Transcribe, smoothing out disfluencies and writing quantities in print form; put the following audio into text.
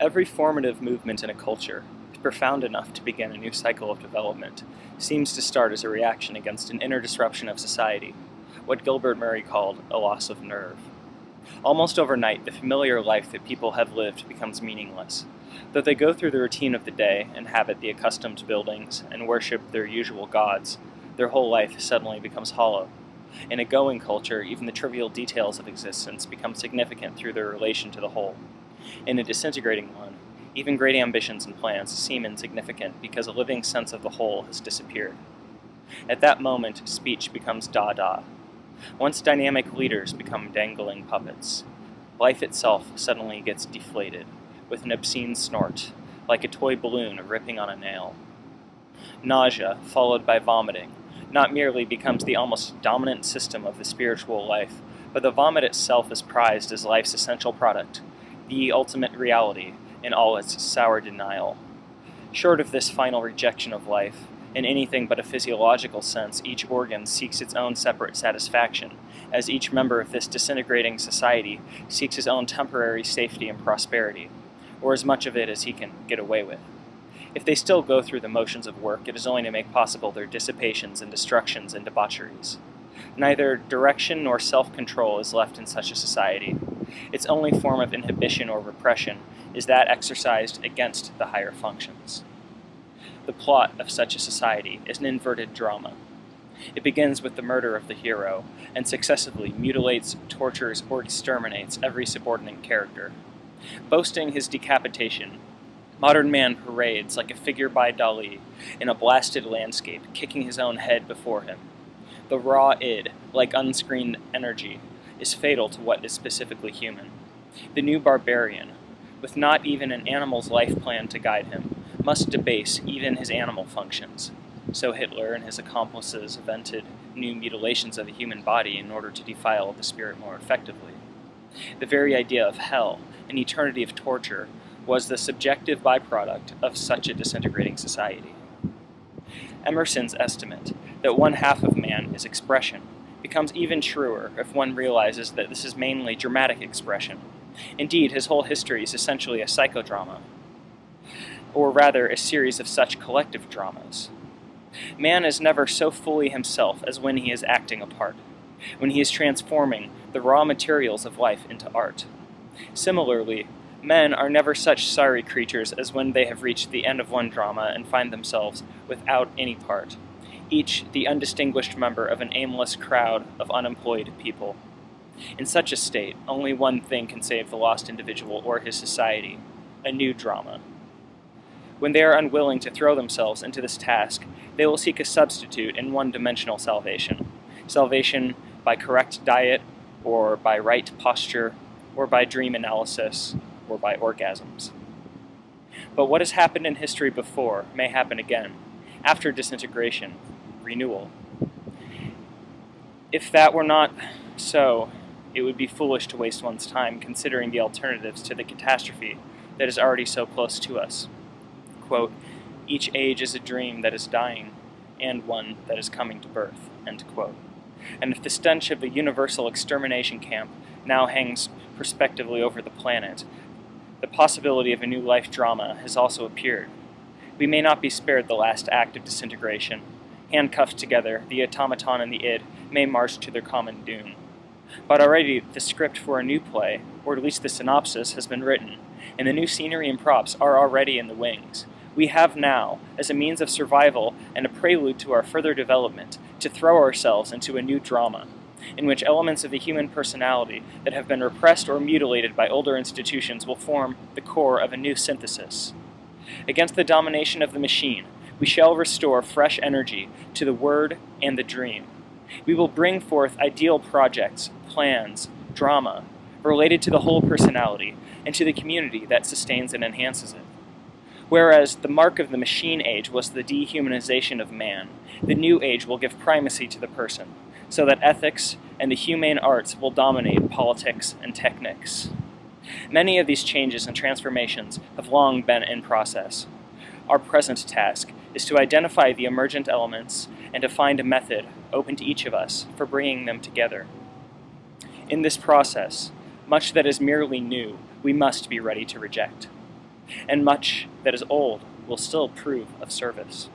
Every formative movement in a culture, profound enough to begin a new cycle of development, seems to start as a reaction against an inner disruption of society, what Gilbert Murray called a loss of nerve. Almost overnight, the familiar life that people have lived becomes meaningless. Though they go through the routine of the day, inhabit the accustomed buildings, and worship their usual gods, their whole life suddenly becomes hollow. In a going culture, even the trivial details of existence become significant through their relation to the whole. In a disintegrating one, even great ambitions and plans seem insignificant because a living sense of the whole has disappeared. At that moment, speech becomes da-da. Once dynamic leaders become dangling puppets. Life itself suddenly gets deflated, with an obscene snort, like a toy balloon ripping on a nail. Nausea, followed by vomiting, not merely becomes the almost dominant system of the spiritual life, but the vomit itself is prized as life's essential product, the ultimate reality in all its sour denial. Short of this final rejection of life, in anything but a physiological sense, each organ seeks its own separate satisfaction, as each member of this disintegrating society seeks his own temporary safety and prosperity, or as much of it as he can get away with. If they still go through the motions of work, it is only to make possible their dissipations and destructions and debaucheries. Neither direction nor self-control is left in such a society. Its only form of inhibition or repression is that exercised against the higher functions. The plot of such a society is an inverted drama. It begins with the murder of the hero, and successively mutilates, tortures, or exterminates every subordinate character. Boasting his decapitation, modern man parades like a figure by Dali in a blasted landscape, kicking his own head before him. The raw id, like unscreened energy, is fatal to what is specifically human. The new barbarian, with not even an animal's life plan to guide him, must debase even his animal functions. So Hitler and his accomplices invented new mutilations of the human body in order to defile the spirit more effectively. The very idea of hell, an eternity of torture, was the subjective byproduct of such a disintegrating society. Emerson's estimate that one half of man is expression becomes even truer if one realizes that this is mainly dramatic expression. Indeed, his whole history is essentially a psychodrama, or rather a series of such collective dramas. Man is never so fully himself as when he is acting a part, when he is transforming the raw materials of life into art. Similarly, men are never such sorry creatures as when they have reached the end of one drama and find themselves without any part, each the undistinguished member of an aimless crowd of unemployed people. In such a state, only one thing can save the lost individual or his society: a new drama. When they are unwilling to throw themselves into this task, they will seek a substitute in one-dimensional salvation. Salvation by correct diet, or by right posture, or by dream analysis, or by orgasms. But what has happened in history before may happen again, after disintegration, renewal. If that were not so, it would be foolish to waste one's time considering the alternatives to the catastrophe that is already so close to us. Quote, "Each age is a dream that is dying, and one that is coming to birth," end quote. And if the stench of the universal extermination camp now hangs prospectively over the planet, the possibility of a new life drama has also appeared. We may not be spared the last act of disintegration. Handcuffed together, the automaton and the id may march to their common doom. But already the script for a new play, or at least the synopsis, has been written, and the new scenery and props are already in the wings. We have now, as a means of survival and a prelude to our further development, to throw ourselves into a new drama, in which elements of the human personality that have been repressed or mutilated by older institutions will form the core of a new synthesis. Against the domination of the machine, we shall restore fresh energy to the word and the dream. We will bring forth ideal projects, plans, drama, related to the whole personality and to the community that sustains and enhances it. Whereas the mark of the machine age was the dehumanization of man, the new age will give primacy to the person, so that ethics and the humane arts will dominate politics and techniques. Many of these changes and transformations have long been in process. Our present task is to identify the emergent elements and to find a method, open to each of us, for bringing them together. In this process, much that is merely new, we must be ready to reject. and much that is old will still prove of service.